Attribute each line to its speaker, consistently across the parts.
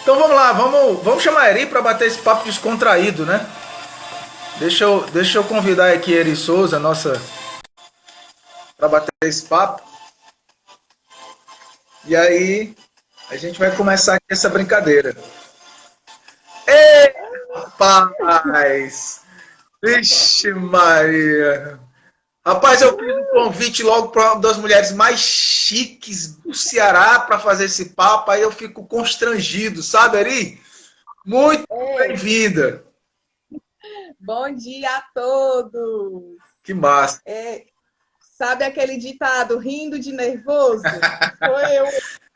Speaker 1: Então vamos lá, vamos chamar a Eri para bater esse papo descontraído, né? Deixa eu convidar aqui a Eri Souza, nossa, para bater esse papo. E aí a gente vai começar aqui essa brincadeira. Ei, rapaz! Vixe Maria! Rapaz, eu fiz um convite logo para uma das mulheres mais chiques do Ceará para fazer esse papo, aí eu fico constrangido, sabe, Eri? Muito
Speaker 2: Ei,
Speaker 1: bem-vinda!
Speaker 2: bom dia a todos!
Speaker 1: Que massa!
Speaker 2: É, sabe aquele ditado, rindo de nervoso? Sou eu.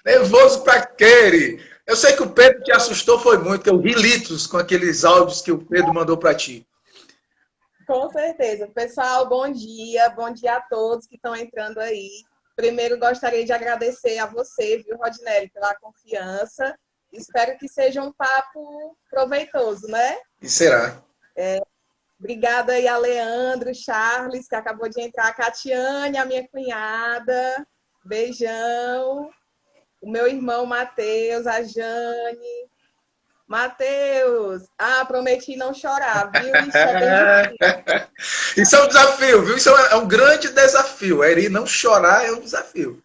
Speaker 1: Nervoso pra quê, Eri? Eu sei que o Pedro te assustou, foi muito, que eu ri litros com aqueles áudios que o Pedro mandou para ti.
Speaker 2: Com certeza. Pessoal, bom dia a todos que estão entrando aí. Primeiro, gostaria de agradecer a você, viu, Rodinelli, pela confiança. Espero que seja um papo proveitoso, né?
Speaker 1: E será?
Speaker 2: Obrigada aí a Leandro, Charles, que acabou de entrar, a Catiane, a minha cunhada. Beijão. O meu irmão Matheus, a Jane. Matheus, prometi não chorar, viu? Isso é bem difícil.
Speaker 1: Isso é um desafio, viu? Isso é um grande desafio. A Eri não chorar é um desafio.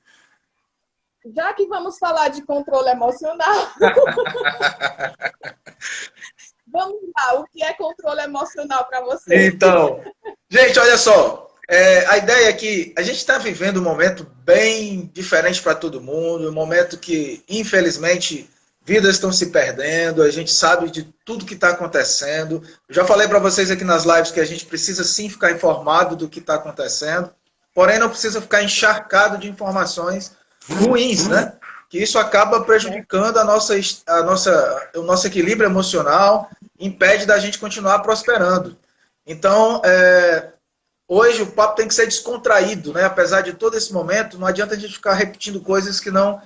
Speaker 2: Já que vamos falar de controle emocional, vamos lá. O que é controle emocional para você?
Speaker 1: Então, gente, olha só. A ideia é que a gente está vivendo um momento bem diferente para todo mundo, um momento que, infelizmente, vidas estão se perdendo, a gente sabe de tudo que está acontecendo. Eu já falei para vocês aqui nas lives que a gente precisa sim ficar informado do que está acontecendo, porém não precisa ficar encharcado de informações ruins, né? Que isso acaba prejudicando o nosso equilíbrio emocional, impede da gente continuar prosperando. Então, hoje o papo tem que ser descontraído, né? Apesar de todo esse momento, não adianta a gente ficar repetindo coisas que não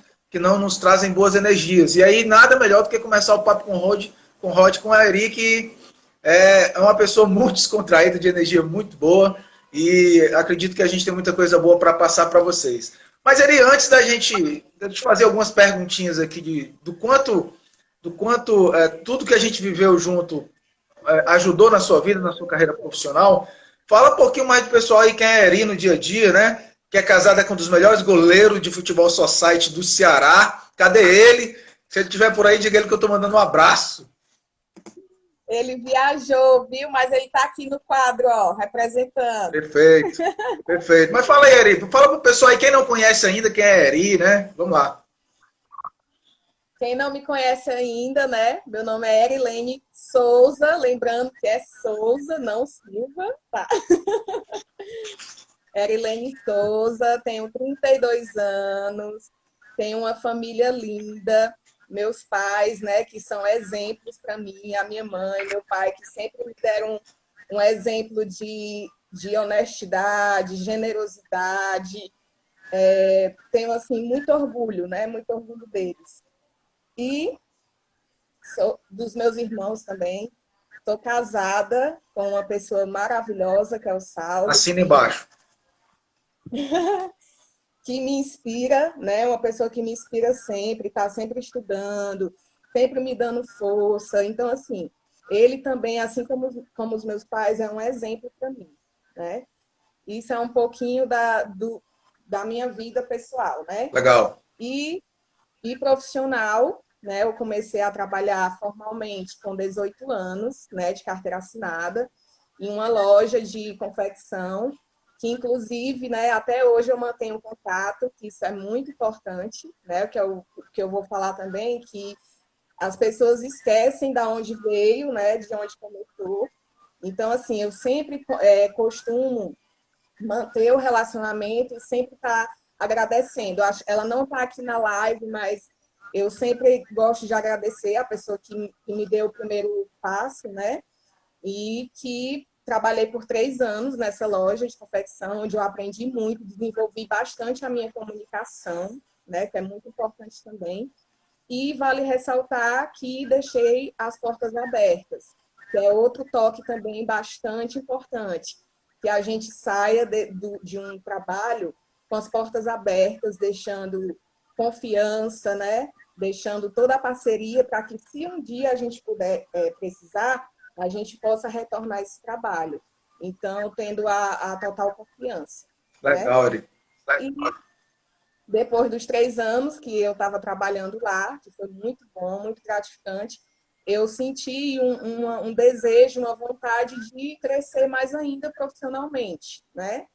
Speaker 1: nos trazem boas energias. E aí, nada melhor do que começar o papo com a Eri, que é uma pessoa muito descontraída, de energia muito boa, e acredito que a gente tem muita coisa boa para passar para vocês. Mas, Eri, antes de fazer algumas perguntinhas aqui do quanto tudo que a gente viveu junto ajudou na sua vida, na sua carreira profissional. Fala um pouquinho mais do pessoal aí, quem é Eri no dia a dia, né? Que é casada com um dos melhores goleiros de futebol society do Ceará. Cadê ele? Se ele estiver por aí, diga ele que eu estou mandando um abraço.
Speaker 2: Ele viajou, viu? Mas ele está aqui no quadro, ó, representando.
Speaker 1: Perfeito, perfeito. Mas fala aí, Eri. Fala pro pessoal aí, quem não conhece ainda, quem é Eri, né? Vamos lá.
Speaker 2: Quem não me conhece ainda, né? Meu nome é Erilene Souza, lembrando que é Souza, não Silva, tá? Erilene Souza, tenho 32 anos, tenho uma família linda, meus pais, né, que são exemplos para mim, a minha mãe, meu pai, que sempre me deram um exemplo de honestidade, generosidade. Tenho, assim, muito orgulho, né, muito orgulho deles. E sou dos meus irmãos também. Estou casada com uma pessoa maravilhosa, que é o Saulo,
Speaker 1: Assina embaixo.
Speaker 2: que me inspira, né? Uma pessoa que me inspira sempre, está sempre estudando, sempre me dando força. Então, assim, ele também, assim como os meus pais, é um exemplo para mim, né? Isso é um pouquinho da minha vida pessoal, né?
Speaker 1: Legal.
Speaker 2: E, e profissional, né? Eu comecei a trabalhar formalmente com 18 anos, né? De carteira assinada, em uma loja de confecção que inclusive, né, até hoje eu mantenho contato, que isso é muito importante, né, que eu vou falar também, que as pessoas esquecem da onde veio, né, de onde começou. Então, assim, eu sempre costumo manter o relacionamento e sempre estar agradecendo. Ela não está aqui na live, mas eu sempre gosto de agradecer a pessoa que me deu o primeiro passo, né, e que trabalhei por 3 anos nessa loja de confecção, onde eu aprendi muito, desenvolvi bastante a minha comunicação, né, que é muito importante também. E vale ressaltar que deixei as portas abertas, que é outro toque também bastante importante, que a gente saia de um trabalho com as portas abertas, deixando confiança, né? deixando toda a parceria para que, se um dia a gente puder precisar, a gente possa retornar esse trabalho. Então, tendo a total confiança. Né?
Speaker 1: Legal, Eri.
Speaker 2: E depois dos 3 anos que eu estava trabalhando lá, que foi muito bom, muito gratificante, eu senti um desejo, uma vontade de crescer mais ainda profissionalmente, né?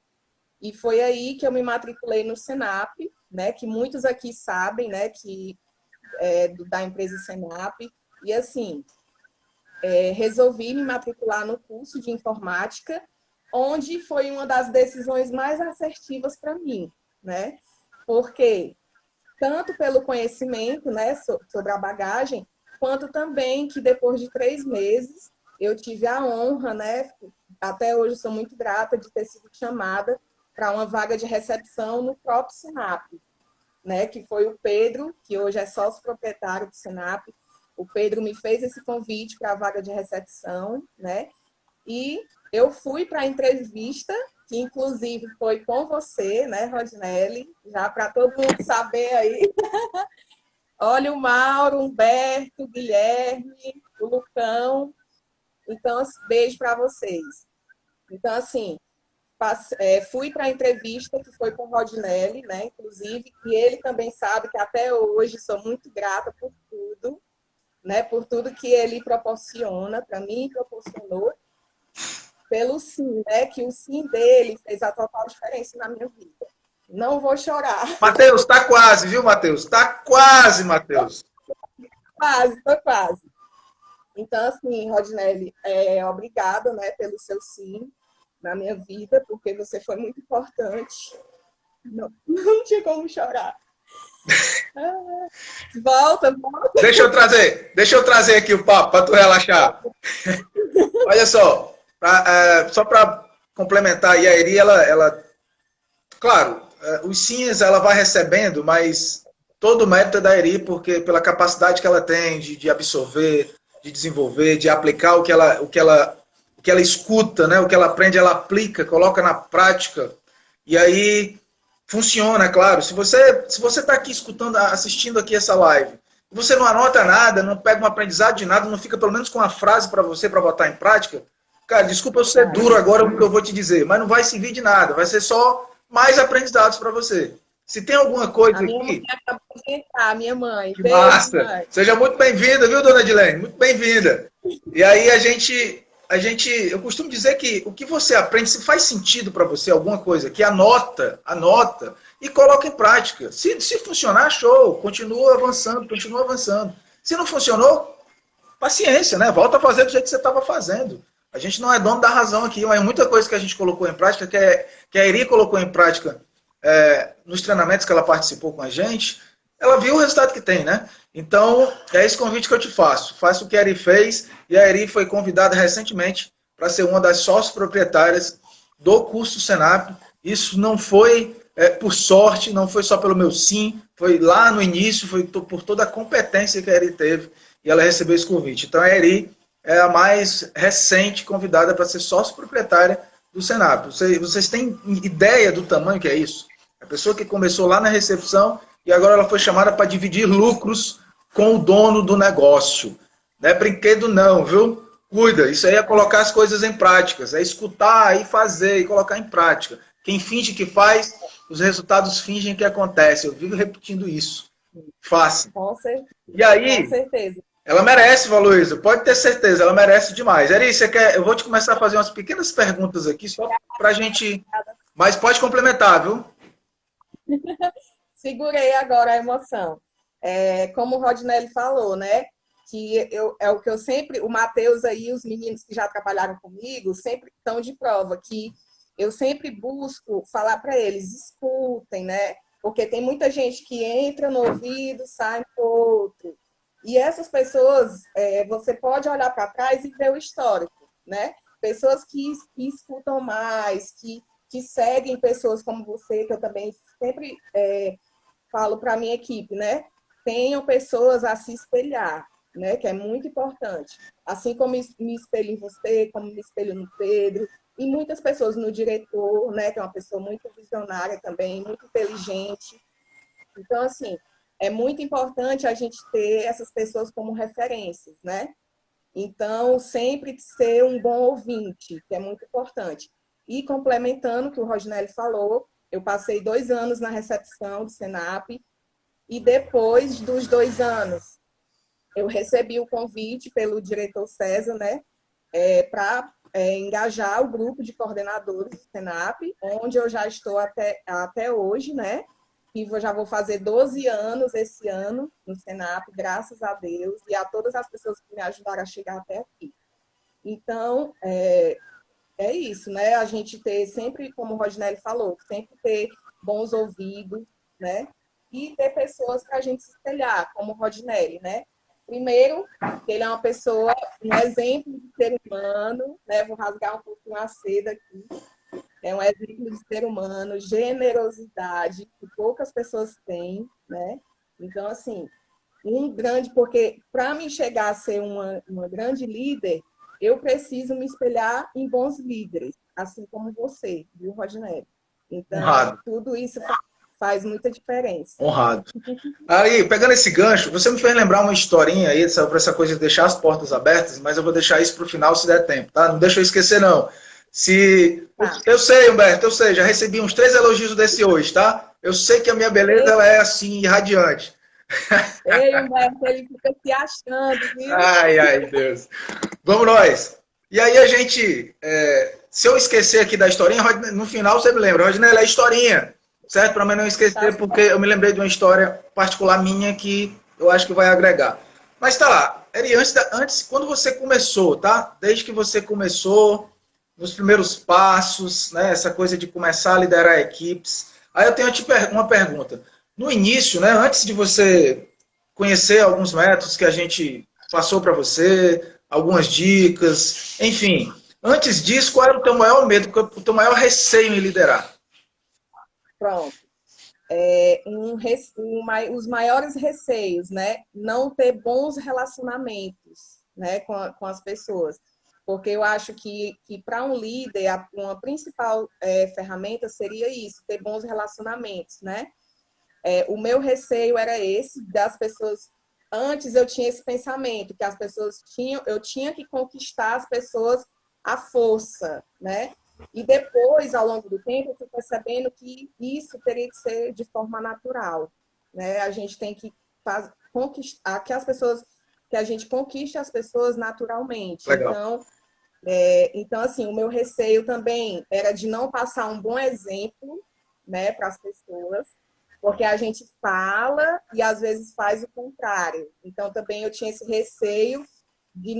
Speaker 2: E foi aí que eu me matriculei no Senap, né? Que muitos aqui sabem, né? Que da empresa Senap. E assim, resolvi me matricular no curso de informática, onde foi uma das decisões mais assertivas para mim, né? Porque tanto pelo conhecimento, né, sobre a bagagem, quanto também que depois de 3 meses eu tive a honra, né, até hoje sou muito grata de ter sido chamada para uma vaga de recepção no próprio Senap, né, que foi o Pedro, que hoje é sócio proprietário do Senap. O Pedro me fez esse convite para a vaga de recepção, né? E eu fui para a entrevista, que inclusive foi com você, né, Rodinelli? Já para todo mundo saber aí. Olha o Mauro, o Humberto, o Guilherme, o Lucão. Então, beijo para vocês. Então, assim, fui para a entrevista que foi com o Rodinelli, né, inclusive, e ele também sabe que até hoje sou muito grata por tudo, né, por tudo que ele proporciona, para mim proporcionou, pelo sim, né, que o sim dele fez a total diferença na minha vida. Não vou chorar.
Speaker 1: Matheus, está quase, viu, Matheus? Está quase, Matheus.
Speaker 2: Quase, estou quase. Então, assim, Rodinelli, obrigada, né, pelo seu sim na minha vida, porque você foi muito importante. Não tinha como chorar. Volta.
Speaker 1: Deixa eu trazer aqui o papo para tu relaxar. Olha só, só para complementar, e a Eri, claro, os sims ela vai recebendo, mas todo o mérito é da Eri, porque pela capacidade que ela tem de absorver, de desenvolver, de aplicar o que ela escuta, né? O que ela aprende, ela aplica, coloca na prática, e aí funciona, claro. Se você está aqui escutando, assistindo aqui essa live, e você não anota nada, não pega um aprendizado de nada, não fica pelo menos com uma frase para você para botar em prática, cara, desculpa eu ser duro agora o que eu vou te dizer, mas não vai servir de nada, vai ser só mais aprendizados para você. Se tem alguma coisa
Speaker 2: aqui...
Speaker 1: Mãe
Speaker 2: acabou de entrar, minha mãe.
Speaker 1: Que
Speaker 2: Beijo,
Speaker 1: massa!
Speaker 2: mãe.
Speaker 1: Seja muito bem-vinda, viu, dona Edilene? Muito bem-vinda. E aí eu costumo dizer que o que você aprende, se faz sentido para você alguma coisa, que anota e coloca em prática. Se funcionar, show, continua avançando. Se não funcionou, paciência, né? Volta a fazer do jeito que você estava fazendo. A gente não é dono da razão aqui, mas muita coisa que a gente colocou em prática, que a Eri colocou em prática nos treinamentos que ela participou com a gente, ela viu o resultado que tem, né? Então, é esse convite que eu te faço. Faça o que a Eri fez, e a Eri foi convidada recentemente para ser uma das sócias proprietárias do curso Senap. Isso não foi por sorte, não foi só pelo meu sim, foi lá no início, foi por toda a competência que a Eri teve, e ela recebeu esse convite. Então, a Eri é a mais recente convidada para ser sócio proprietária do Senap. Vocês têm ideia do tamanho que é isso? A pessoa que começou lá na recepção e agora ela foi chamada para dividir lucros com o dono do negócio. Não é brinquedo não, viu? Cuida, isso aí é colocar as coisas em práticas, é escutar e fazer e colocar em prática. Quem finge que faz, os resultados fingem que acontece. Eu vivo repetindo isso. Faça. E aí,
Speaker 2: com certeza.
Speaker 1: Ela merece, Valuísa, pode ter certeza, ela merece demais. Eri, você quer? Eu vou te começar a fazer umas pequenas perguntas aqui, só para a gente. Mas pode complementar, viu?
Speaker 2: Segurei agora a emoção. Como o Rodinelli falou, né? Que é o que eu sempre, o Matheus aí, os meninos que já trabalharam comigo, sempre estão de prova, que eu sempre busco falar para eles, escutem, né? Porque tem muita gente que entra no ouvido, sai no outro. E essas pessoas, você pode olhar para trás e ver o histórico, né? Pessoas que escutam mais, que seguem pessoas como você, que eu também sempre falo para a minha equipe, né? Tenham pessoas a se espelhar, né? Que é muito importante. Assim como me espelho em você, como me espelho no Pedro, e muitas pessoas no diretor, né? Que é uma pessoa muito visionária também, muito inteligente. Então, assim, é muito importante a gente ter essas pessoas como referências, né? Então, sempre ser um bom ouvinte, que é muito importante. E complementando o que o Roginelli falou, eu passei 2 anos na recepção do Senap e depois dos 2 anos eu recebi o convite pelo diretor César, né, para engajar o grupo de coordenadores do Senap, onde eu já estou até hoje, né? E já vou fazer 12 anos esse ano no Senap, graças a Deus, e a todas as pessoas que me ajudaram a chegar até aqui. Então, é isso, né? A gente ter sempre, como o Rodinelli falou, sempre ter bons ouvidos, né? E ter pessoas para a gente se espelhar, como o Rodinelli, né? Primeiro, ele é uma pessoa, um exemplo de ser humano, né? Vou rasgar um pouquinho a seda aqui. É um exemplo de ser humano, generosidade, que poucas pessoas têm, né? Então, assim, porque para me chegar a ser uma grande líder, eu preciso me espelhar em bons líderes, assim como você, viu, Rodinelli? Então,
Speaker 1: Honrado,
Speaker 2: tudo isso faz muita diferença.
Speaker 1: honrado. Aí, pegando esse gancho, você me fez lembrar uma historinha aí sobre essa coisa de deixar as portas abertas, mas eu vou deixar isso para o final se der tempo, tá? Não deixa eu esquecer, não. Se...
Speaker 2: Tá.
Speaker 1: Eu sei, Humberto, eu sei, já recebi uns 3 elogios desse hoje, tá? Eu sei que a minha beleza ela é assim, irradiante.
Speaker 2: Ei, Humberto, ele fica se achando, viu?
Speaker 1: Ai, ai, Deus. Vamos nós. E aí a gente, se eu esquecer aqui da historinha, no final você me lembra, Rodinei, é historinha, certo? Para mim não
Speaker 2: Tá
Speaker 1: esquecer, porque
Speaker 2: certo.
Speaker 1: eu me lembrei de uma história particular minha que eu acho que vai agregar. Mas tá lá, Eri, antes, quando você começou, tá? Desde que você começou, nos primeiros passos, né? Essa coisa de começar a liderar equipes. Aí eu tenho uma pergunta. No início, né? Antes de você conhecer alguns métodos que a gente passou para você, algumas dicas, enfim. Antes disso, qual era o teu maior medo, o teu maior receio em liderar?
Speaker 2: Pronto. Os maiores receios, né? Não ter bons relacionamentos, né, com as pessoas. Porque eu acho que para um líder, uma principal ferramenta seria isso, ter bons relacionamentos, né? O meu receio era esse, das pessoas. Antes eu tinha esse pensamento, que as pessoas tinham, eu tinha que conquistar as pessoas à força, né? E depois, ao longo do tempo, eu fui percebendo que isso teria que ser de forma natural, né? A gente tem que conquistar que a gente conquiste as pessoas naturalmente.
Speaker 1: Legal.
Speaker 2: Então, assim, o meu receio também era de não passar um bom exemplo, né, para as pessoas, porque a gente fala e às vezes faz o contrário. Então, também eu tinha esse receio de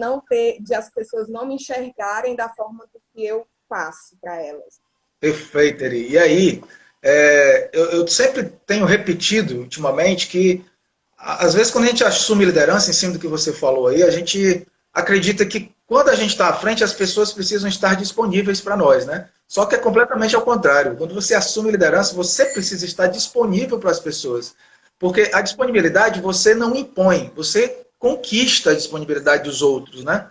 Speaker 2: as pessoas não me enxergarem da forma que eu faço para elas.
Speaker 1: Perfeito, Eri. E aí, eu sempre tenho repetido ultimamente que, às vezes, quando a gente assume liderança, em cima do que você falou aí, a gente acredita que quando a gente está à frente, as pessoas precisam estar disponíveis para nós, né? Só que é completamente ao contrário. Quando você assume liderança, você precisa estar disponível para as pessoas. Porque a disponibilidade você não impõe, você conquista a disponibilidade dos outros, né?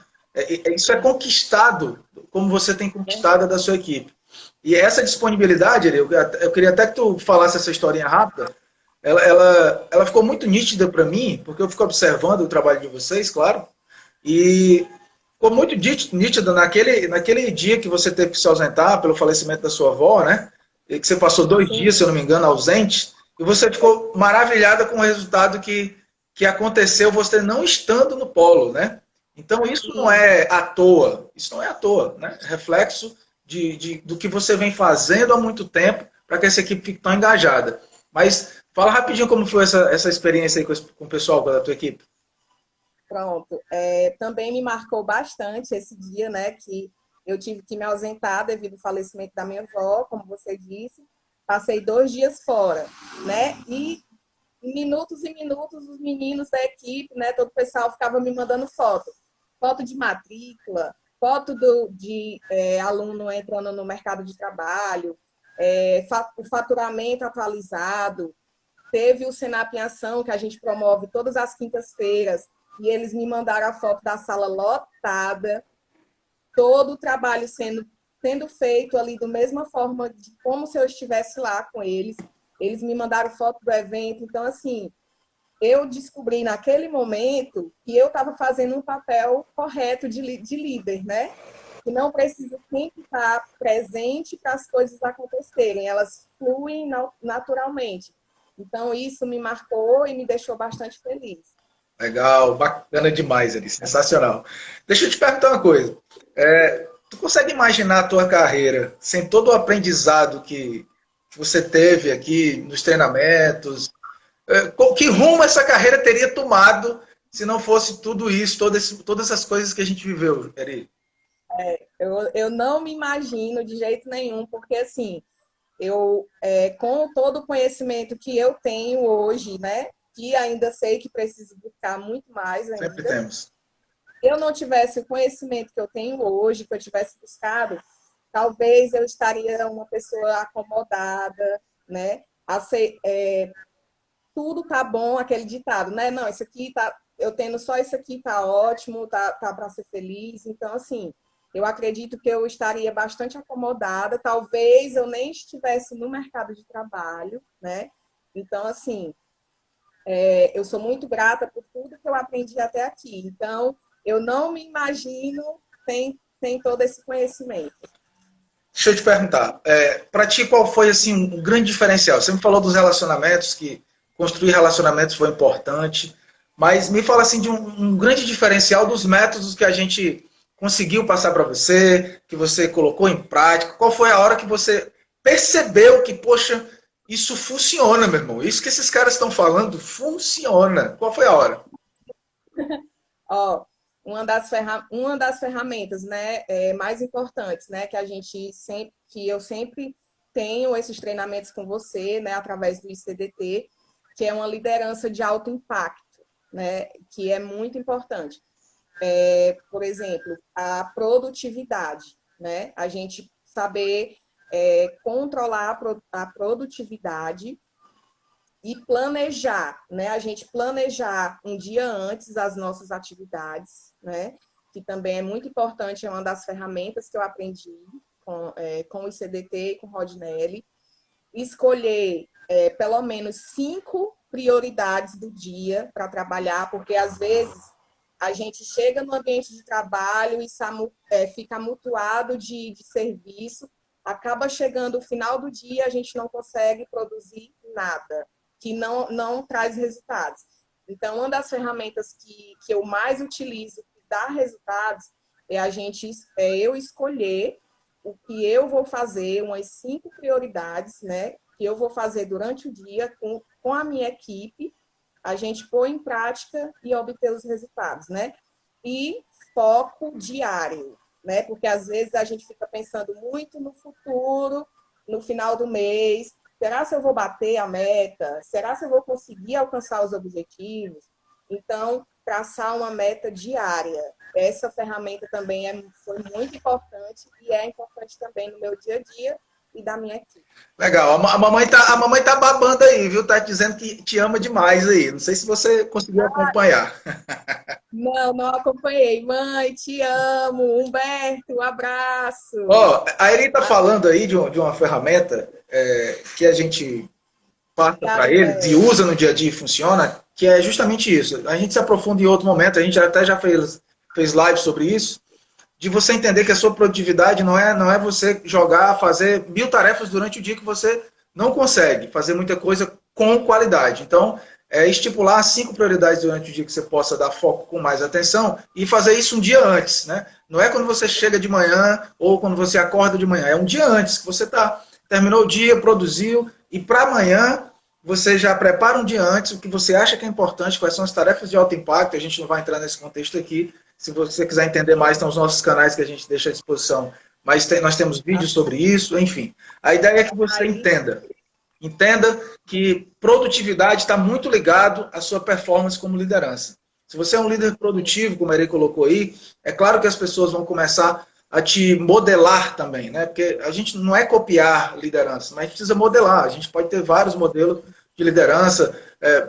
Speaker 1: Isso é conquistado, como você tem conquistado a da sua equipe. E essa disponibilidade, eu queria até que tu falasse essa historinha rápida, ela ficou muito nítida para mim, porque eu fico observando o trabalho de vocês, claro, e ficou muito nítida naquele dia que você teve que se ausentar pelo falecimento da sua avó, né? E que você passou 2 dias, se eu não me engano, ausente, e você ficou maravilhada com o resultado que aconteceu você não estando no polo, né? Então isso não é à toa, isso não é à toa, né? É reflexo do que você vem fazendo há muito tempo para que essa equipe fique tão engajada. Mas fala rapidinho como foi essa experiência aí com o pessoal da tua equipe.
Speaker 2: Pronto. Também me marcou bastante esse dia, né, que eu tive que me ausentar devido ao falecimento da minha avó, como você disse. Passei 2 dias fora, né? E minutos e minutos os meninos da equipe, né, todo o pessoal ficava me mandando foto de matrícula, foto de aluno entrando no mercado de trabalho, o faturamento atualizado. Teve o Senap em Ação, que a gente promove todas as quintas-feiras, e eles me mandaram a foto da sala lotada, todo o trabalho sendo feito ali da mesma forma, de como se eu estivesse lá com eles. Eles me mandaram foto do evento. Então, assim, eu descobri naquele momento que eu estava fazendo um papel correto de líder, né? Que não precisa sempre estar presente para as coisas acontecerem, elas fluem naturalmente. Então, isso me marcou e me deixou bastante feliz.
Speaker 1: Legal, bacana demais, ali, sensacional. Deixa eu te perguntar uma coisa. Tu consegue imaginar a tua carreira sem todo o aprendizado que você teve aqui nos treinamentos? Que rumo essa carreira teria tomado se não fosse tudo isso, todas essas coisas que a gente viveu, Eri?
Speaker 2: Eu não me imagino de jeito nenhum, porque assim, com todo o conhecimento que eu tenho hoje, né, que ainda sei que preciso buscar muito mais
Speaker 1: Sempre
Speaker 2: ainda,
Speaker 1: temos.
Speaker 2: se eu não tivesse o conhecimento que eu tenho hoje, que eu tivesse buscado, talvez eu estaria uma pessoa acomodada, né? Tudo tá bom, aquele ditado, né? Não, isso aqui tá, eu tendo só isso aqui tá ótimo, tá para ser feliz. Então, assim, eu acredito que eu estaria bastante acomodada, talvez eu nem estivesse no mercado de trabalho, né? Então, assim, eu sou muito grata por tudo que eu aprendi até aqui. Então, eu não me imagino sem todo esse conhecimento.
Speaker 1: Deixa eu te perguntar, para ti qual foi assim um grande diferencial? Você me falou dos relacionamentos, que construir relacionamentos foi importante, mas me fala assim de um grande diferencial dos métodos que a gente conseguiu passar para você, que você colocou em prática. Qual foi a hora que você percebeu que, poxa, isso funciona, meu irmão? Isso que esses caras estão falando funciona. Qual foi a hora?
Speaker 2: Ó, uma das ferramentas, né, mais importantes, né, que eu sempre tenho esses treinamentos com você, né, através do ICDT, que é uma liderança de alto impacto, né, que é muito importante. Por exemplo, a produtividade, né, a gente saber controlar a produtividade e planejar, né? A gente planejar um dia antes as nossas atividades, né? Que também é muito importante, é uma das ferramentas que eu aprendi com o ICDT e com o Rodnelli. Escolher pelo menos 5 prioridades do dia para trabalhar, porque às vezes a gente chega no ambiente de trabalho e fica amutuado de serviço, acaba chegando o final do dia, a gente não consegue produzir nada que não traz resultados. Então, uma das ferramentas que eu mais utilizo que dá resultados eu escolher o que eu vou fazer, umas 5 prioridades, né? Que eu vou fazer durante o dia com a minha equipe, a gente pôr em prática e obter os resultados, né? E foco diário, né? Porque às vezes a gente fica pensando muito no futuro, no final do mês, será se eu vou bater a meta? Será se eu vou conseguir alcançar os objetivos? Então, traçar uma meta diária. Essa ferramenta também foi muito importante e é importante também no meu dia a dia e da minha equipe.
Speaker 1: Legal. A mamãe tá babando aí, viu? Tá dizendo que te ama demais aí. Não sei se você conseguiu acompanhar.
Speaker 2: Não acompanhei. Mãe, te amo. Humberto, um abraço.
Speaker 1: Ó, a Eri tá falando aí de uma ferramenta que a gente passa para eles e usa no dia a dia e funciona, que é justamente isso. A gente se aprofunda em outro momento, a gente até já fez live sobre isso, de você entender que a sua produtividade não é você jogar, fazer 1000 tarefas durante o dia que você não consegue fazer muita coisa com qualidade. Então, estipular 5 prioridades durante o dia que você possa dar foco com mais atenção e fazer isso um dia antes, né? Não é quando você chega de manhã ou quando você acorda de manhã, é um dia antes que você terminou o dia, produziu, e para amanhã você já prepara um dia antes o que você acha que é importante, quais são as tarefas de alto impacto. A gente não vai entrar nesse contexto aqui. Se você quiser entender mais, tem os nossos canais que a gente deixa à disposição. Mas nós temos vídeos sobre isso, enfim. A ideia é que você entenda. Entenda que produtividade está muito ligado à sua performance como liderança. Se você é um líder produtivo, como a Eri colocou aí, é claro que as pessoas vão começar a te modelar também, né? Porque a gente não é copiar liderança, mas a gente precisa modelar. A gente pode ter vários modelos de liderança.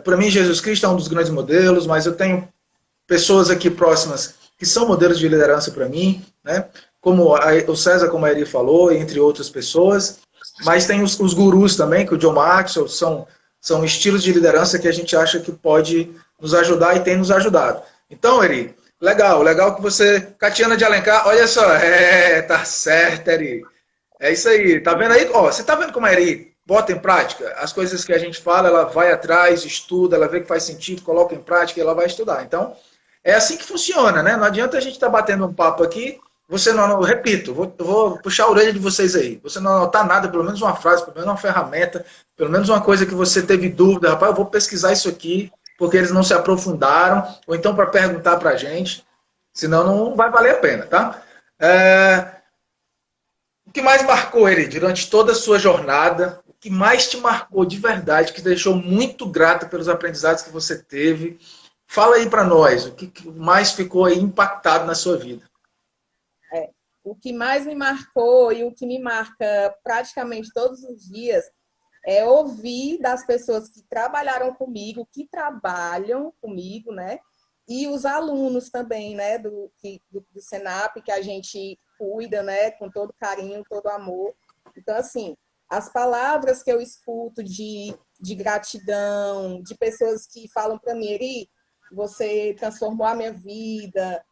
Speaker 1: Para mim, Jesus Cristo é um dos grandes modelos, mas eu tenho pessoas aqui próximas que são modelos de liderança para mim, né? Como o César, como a Eri falou, entre outras pessoas. Mas tem os gurus também, que o John Maxwell, são são estilos de liderança que a gente acha que pode nos ajudar e tem nos ajudado. Então, Eri, legal que você... Catiana de Alencar, olha só, tá certo, Eri. É isso aí, tá vendo aí? Ó, você tá vendo como a Eri bota em prática? As coisas que a gente fala, ela vai atrás, estuda, ela vê que faz sentido, coloca em prática e ela vai estudar. Então, é assim que funciona, né? Não adianta a gente estar batendo um papo aqui, você não, eu repito, vou puxar a orelha de vocês aí. Você não anotar nada, pelo menos uma frase, pelo menos uma ferramenta, pelo menos uma coisa que você teve dúvida, rapaz, eu vou pesquisar isso aqui, porque eles não se aprofundaram, ou então para perguntar para a gente, senão não vai valer a pena, tá? O que mais marcou ele durante toda a sua jornada? O que mais te marcou de verdade, que te deixou muito grato pelos aprendizados que você teve? Fala aí para nós, o que mais ficou aí impactado na sua vida?
Speaker 2: O que mais me marcou e o que me marca praticamente todos os dias é ouvir das pessoas que trabalharam comigo, que trabalham comigo, né? E os alunos também, né? Do Senap, que a gente cuida, né? Com todo carinho, todo amor. Então, assim, as palavras que eu escuto de gratidão, de pessoas que falam para mim, Eri, você transformou a minha vida,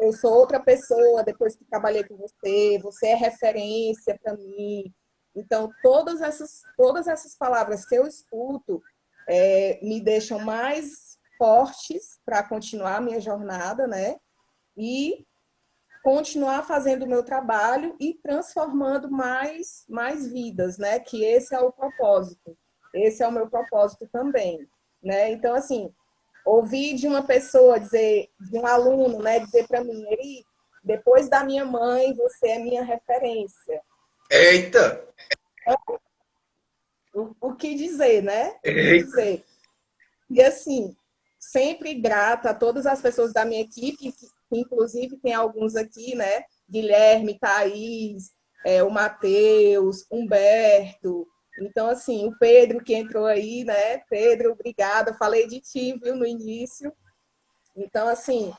Speaker 2: eu sou outra pessoa depois que trabalhei com você, você é referência para mim. Então, todas essas palavras que eu escuto me deixam mais fortes para continuar a minha jornada, né? E continuar fazendo o meu trabalho e transformando mais vidas, né? Que esse é o propósito. Esse é o meu propósito também, né? Então, assim, ouvir de uma pessoa dizer, de um aluno, né, dizer para mim, Eri, depois da minha mãe, você é minha referência.
Speaker 1: Eita!
Speaker 2: O que dizer, né? O que
Speaker 1: Eita!
Speaker 2: dizer? E assim, sempre grata a todas as pessoas da minha equipe, que inclusive tem alguns aqui, né? Guilherme, Thaís, o Matheus, Humberto. Então, assim, o Pedro que entrou aí, né? Pedro, obrigada. Falei de ti, viu, no início. Então, assim,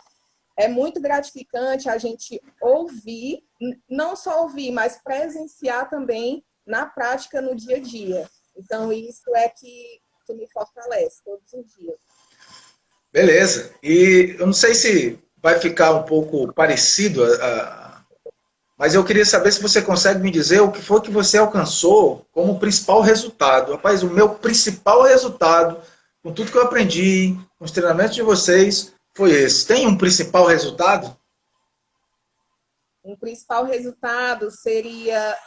Speaker 2: é muito gratificante a gente ouvir, não só ouvir, mas presenciar também na prática, no dia a dia. Então, isso é que me fortalece todos os dias.
Speaker 1: Beleza. E eu não sei se vai ficar um pouco parecido, mas eu queria saber se você consegue me dizer o que foi que você alcançou como principal resultado. Rapaz, o meu principal resultado, com tudo que eu aprendi, com os treinamentos de vocês, foi esse. Tem um principal resultado?
Speaker 2: Um principal resultado seria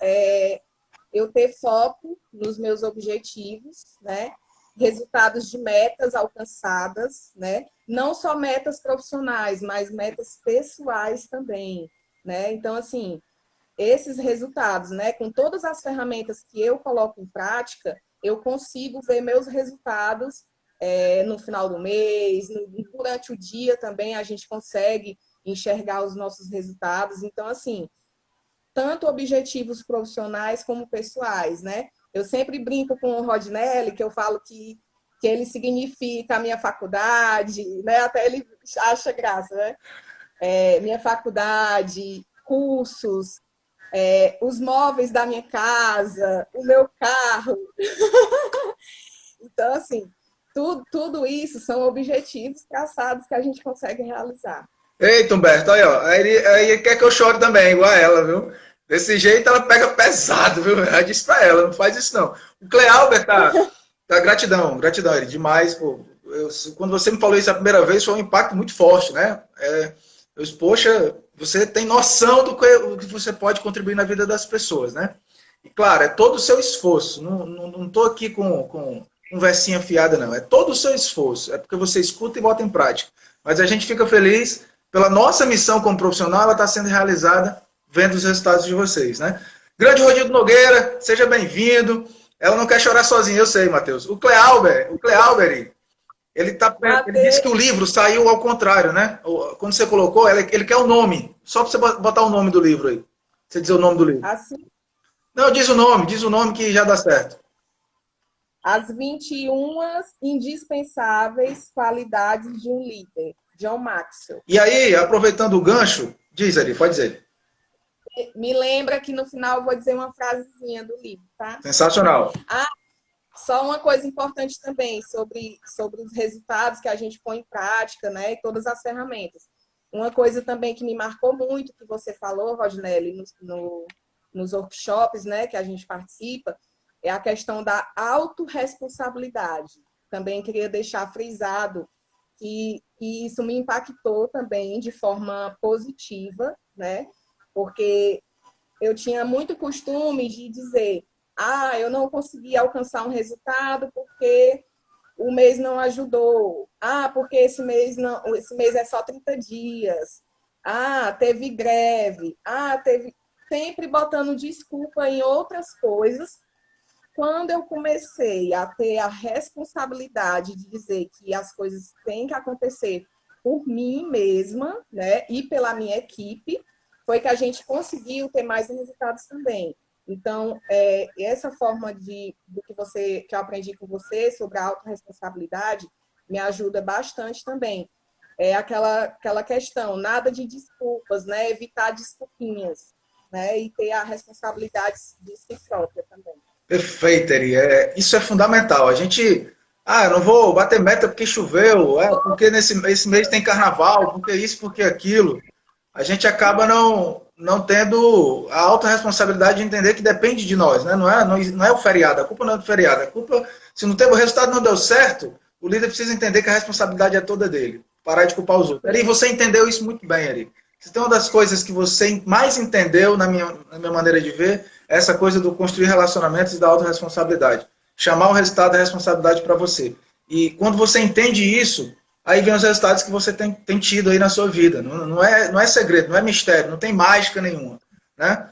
Speaker 2: eu ter foco nos meus objetivos, né? Resultados de metas alcançadas, né? Não só metas profissionais, mas metas pessoais também, né? Então, assim, esses resultados, né? Com todas as ferramentas que eu coloco em prática, eu consigo ver meus resultados no final do mês, durante o dia também a gente consegue enxergar os nossos resultados. Então, assim, tanto objetivos profissionais como pessoais, né? Eu sempre brinco com o Rodnelli, que eu falo que ele significa a minha faculdade, né? Até ele acha graça, né? Minha faculdade, cursos, os móveis da minha casa, o meu carro. Então, assim, tudo isso são objetivos traçados que a gente consegue realizar.
Speaker 1: Eita, Humberto, aí, ó. Aí quer que eu chore também, igual a ela, viu? Desse jeito ela pega pesado, viu? Eu disse pra ela, não faz isso não. O Clealber tá gratidão, ele, demais, pô. Quando você me falou isso a primeira vez, foi um impacto muito forte, né? Poxa, você tem noção do que você pode contribuir na vida das pessoas, né? E claro, é todo o seu esforço. Não tô aqui com conversinha fiada, não. É todo o seu esforço. É porque você escuta e bota em prática. Mas a gente fica feliz pela nossa missão como profissional, ela está sendo realizada vendo os resultados de vocês, né? Grande Rodrigo Nogueira, seja bem-vindo. Ela não quer chorar sozinha, eu sei, Matheus. O Clealber, ele disse que o livro saiu ao contrário, né? Quando você colocou, ele quer o nome. Só para você botar o nome do livro aí. Você dizer o nome do livro.
Speaker 2: Assim,
Speaker 1: Não, diz o nome que já dá certo.
Speaker 2: As 21 indispensáveis qualidades de um líder. John Maxwell.
Speaker 1: E aí, aproveitando o gancho, diz ali, pode dizer.
Speaker 2: Me lembra que no final eu vou dizer uma frasezinha do livro, tá?
Speaker 1: Sensacional.
Speaker 2: Só uma coisa importante também sobre os resultados que a gente põe em prática, né? E todas as ferramentas. Uma coisa também que me marcou muito, que você falou, Rodnelli, nos workshops, né, que a gente participa, é a questão da autorresponsabilidade. Também queria deixar frisado que isso me impactou também de forma positiva, né? Porque eu tinha muito costume de dizer, eu não consegui alcançar um resultado porque o mês não ajudou. Porque esse mês não, esse mês é só 30 dias. Teve greve. Teve sempre botando desculpa em outras coisas. Quando eu comecei a ter a responsabilidade de dizer que as coisas têm que acontecer por mim mesma, né, e pela minha equipe, foi que a gente conseguiu ter mais resultados também. Então, essa forma do que eu aprendi com você sobre a autorresponsabilidade me ajuda bastante também. É aquela questão, nada de desculpas, né? Evitar desculpinhas, né? E ter a responsabilidade de si própria também.
Speaker 1: Perfeito, Eri. Isso é fundamental. A gente, eu não vou bater meta porque choveu, porque esse mês tem carnaval, porque isso, porque aquilo. A gente acaba não tendo a autorresponsabilidade de entender que depende de nós, né? Não é o feriado, a culpa não é do feriado. A culpa, se não teve o resultado, não deu certo, o líder precisa entender que a responsabilidade é toda dele. Parar de culpar os outros. Eri, você entendeu isso muito bem, Eri. Se tem uma das coisas que você mais entendeu na minha maneira de ver, é essa coisa do construir relacionamentos e da autorresponsabilidade. Chamar o resultado da responsabilidade para você. E quando você entende isso, aí vem os resultados que você tem tido aí na sua vida. Não é segredo, não é mistério, não tem mágica nenhuma. Né?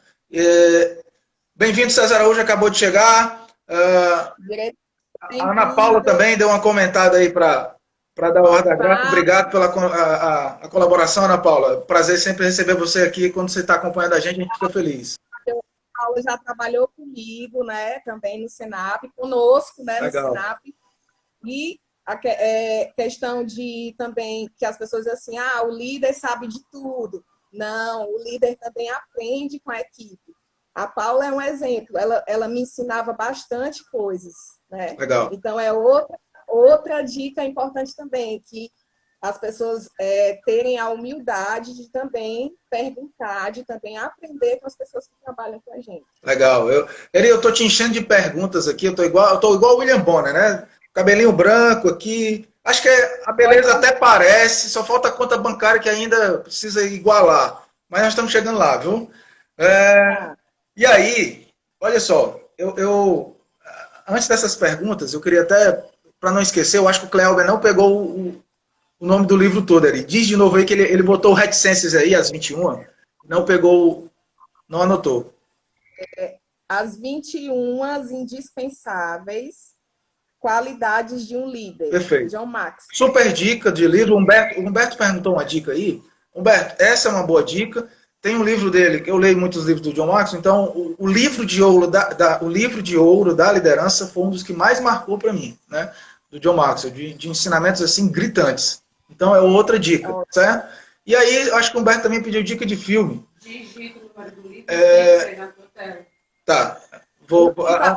Speaker 1: Bem-vindo, César Araújo, acabou de chegar. A Ana Paula também deu uma comentada aí para dar ordem da graça. Obrigado pela a colaboração, Ana Paula. Prazer sempre receber você aqui. Quando você está acompanhando a gente fica feliz.
Speaker 2: A Paula já trabalhou comigo, né, também no Senap, conosco, né,
Speaker 1: Legal.
Speaker 2: no Senap. E a questão de também que as pessoas dizem assim, o líder sabe de tudo. Não, o líder também aprende com a equipe. A Paula é um exemplo, ela me ensinava bastante coisas, né?
Speaker 1: Legal.
Speaker 2: Então é outra dica importante também, que as pessoas terem a humildade de também perguntar, de também aprender com as pessoas que trabalham com a gente.
Speaker 1: Legal. Eu tô te enchendo de perguntas aqui, eu tô igual o William Bonner, né? Cabelinho branco aqui. Acho que a beleza até parece, só falta a conta bancária que ainda precisa igualar. Mas nós estamos chegando lá, viu? E aí, olha só, antes dessas perguntas, eu queria até, para não esquecer, eu acho que o Cleber não pegou o nome do livro todo ali. Diz de novo aí que ele botou o Reticências aí, as 21, não pegou, não anotou.
Speaker 2: As 21 indispensáveis qualidades de um líder.
Speaker 1: Perfeito.
Speaker 2: John Maxwell.
Speaker 1: Super dica de livro. O Humberto perguntou uma dica aí. Humberto, essa é uma boa dica. Tem um livro dele, que eu leio muitos livros do John Maxwell, então o livro de ouro da liderança foi um dos que mais marcou para mim, né? Do John Maxwell, de ensinamentos assim gritantes. Então é outra dica, certo? E aí, acho que o Humberto também pediu dica de filme.
Speaker 3: Digita o número do livro na tua tela.
Speaker 1: Tá.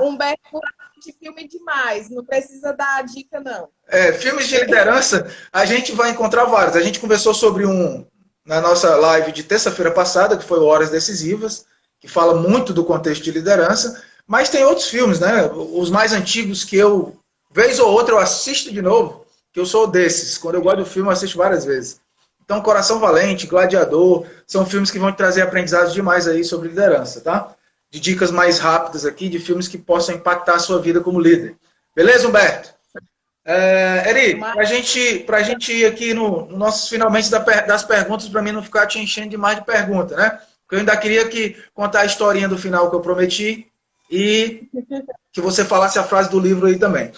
Speaker 2: Humberto de filme demais, não precisa dar dica, não.
Speaker 1: Filmes de liderança, a gente vai encontrar vários. A gente conversou sobre um na nossa live de terça-feira passada, que foi Horas Decisivas, que fala muito do contexto de liderança, mas tem outros filmes, né? Os mais antigos que eu, vez ou outra, eu assisto de novo, que eu sou desses. Quando eu gosto do filme, eu assisto várias vezes. Então, Coração Valente, Gladiador, são filmes que vão te trazer aprendizados demais aí sobre liderança, tá? De dicas mais rápidas aqui, de filmes que possam impactar a sua vida como líder. Beleza, Humberto? Eri, pra gente ir aqui no nossos finalmente das perguntas, para mim não ficar te enchendo demais de perguntas, né? Porque eu ainda queria contar a historinha do final que eu prometi e que você falasse a frase do livro aí também.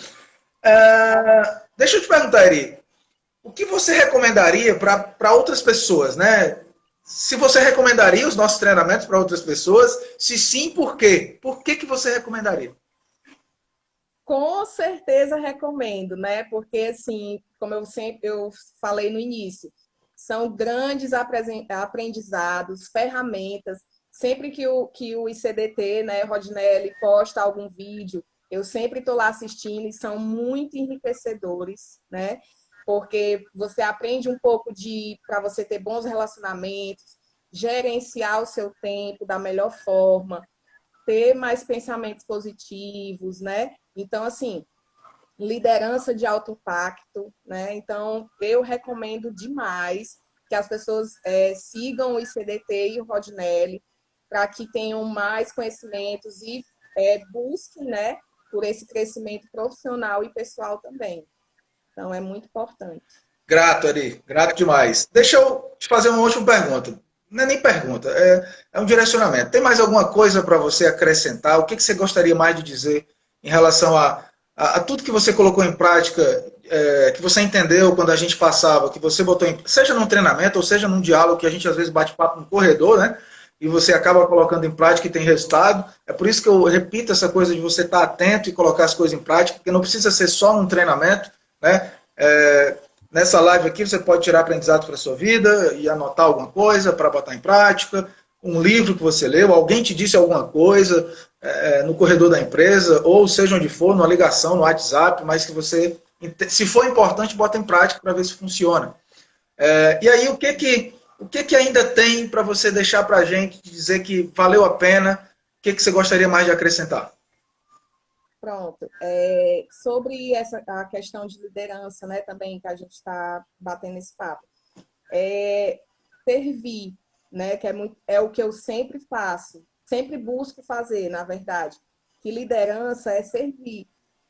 Speaker 1: Deixa eu te perguntar, Eri, o que você recomendaria para outras pessoas, né? Se você recomendaria os nossos treinamentos para outras pessoas, se sim, por quê? Por que você recomendaria?
Speaker 2: Com certeza recomendo, né? Porque, assim, como eu falei no início, são grandes aprendizados, ferramentas. Sempre que o ICDT, né, Rodnelli, posta algum vídeo, Eu sempre estou lá assistindo e são muito enriquecedores, né? Porque você aprende um pouco para você ter bons relacionamentos, gerenciar o seu tempo da melhor forma, ter mais pensamentos positivos, né? Então, assim, liderança de alto impacto, né? Então, eu recomendo demais que as pessoas sigam o ICDT e o Rodinelli para que tenham mais conhecimentos e busquem, né, por esse crescimento profissional e pessoal também. Então, é muito importante.
Speaker 1: Grato, Ari. Grato demais. Deixa eu te fazer uma última pergunta. Não é nem pergunta, é um direcionamento. Tem mais alguma coisa para você acrescentar? O que você gostaria mais de dizer em relação a tudo que você colocou em prática, que você entendeu quando a gente passava, que você botou em, seja num treinamento ou seja num diálogo que a gente às vezes bate papo no corredor, né? E você acaba colocando em prática e tem resultado. É por isso que eu repito essa coisa de você estar atento e colocar as coisas em prática, porque não precisa ser só num treinamento, né? Nessa live aqui você pode tirar aprendizado para a sua vida e anotar alguma coisa para botar em prática, um livro que você leu, alguém te disse alguma coisa no corredor da empresa, ou seja onde for, numa ligação, no WhatsApp, mas que você, se for importante, bota em prática para ver se funciona. E aí, o que ainda tem para você deixar para a gente dizer que valeu a pena? O que você gostaria mais de acrescentar?
Speaker 2: Pronto. Sobre a questão de liderança, né, também, que a gente está batendo esse papo. Servir, né, que é o que eu sempre faço, sempre busco fazer, na verdade. Que liderança é servir.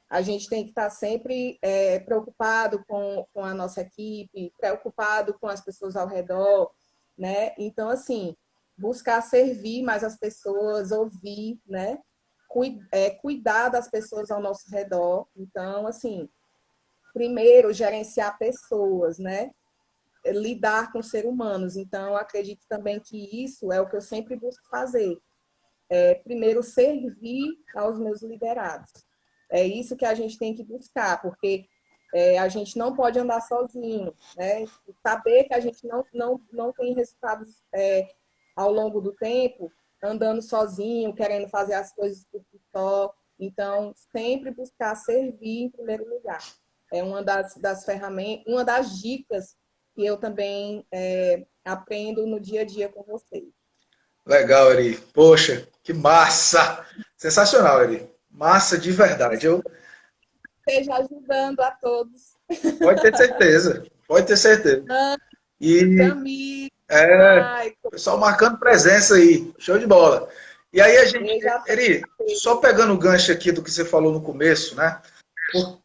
Speaker 2: A gente tem que estar sempre preocupado com a nossa equipe, preocupado com as pessoas ao redor, né? Então, assim, buscar servir mais as pessoas, ouvir, né? Cuidar das pessoas ao nosso redor. Então, assim, primeiro, gerenciar pessoas, né? Lidar com seres humanos. Então, acredito também que isso é o que eu sempre busco fazer. Primeiro, servir aos meus liderados. É isso que a gente tem que buscar, porque a gente não pode andar sozinho, né? Saber que a gente não tem resultados ao longo do tempo, andando sozinho, querendo fazer as coisas por si só. Então, sempre buscar servir em primeiro lugar. É uma das ferramentas, uma das dicas que eu também aprendo no dia a dia com vocês.
Speaker 1: Legal, Eri. Poxa, que massa! Sensacional, Eri. Massa de verdade.
Speaker 2: Esteja ajudando a todos.
Speaker 1: Pode ter certeza. Pode ter certeza.
Speaker 2: E
Speaker 1: o pessoal marcando presença aí. Show de bola. E aí a gente, Eri, só pegando o gancho aqui do que você falou no começo, né?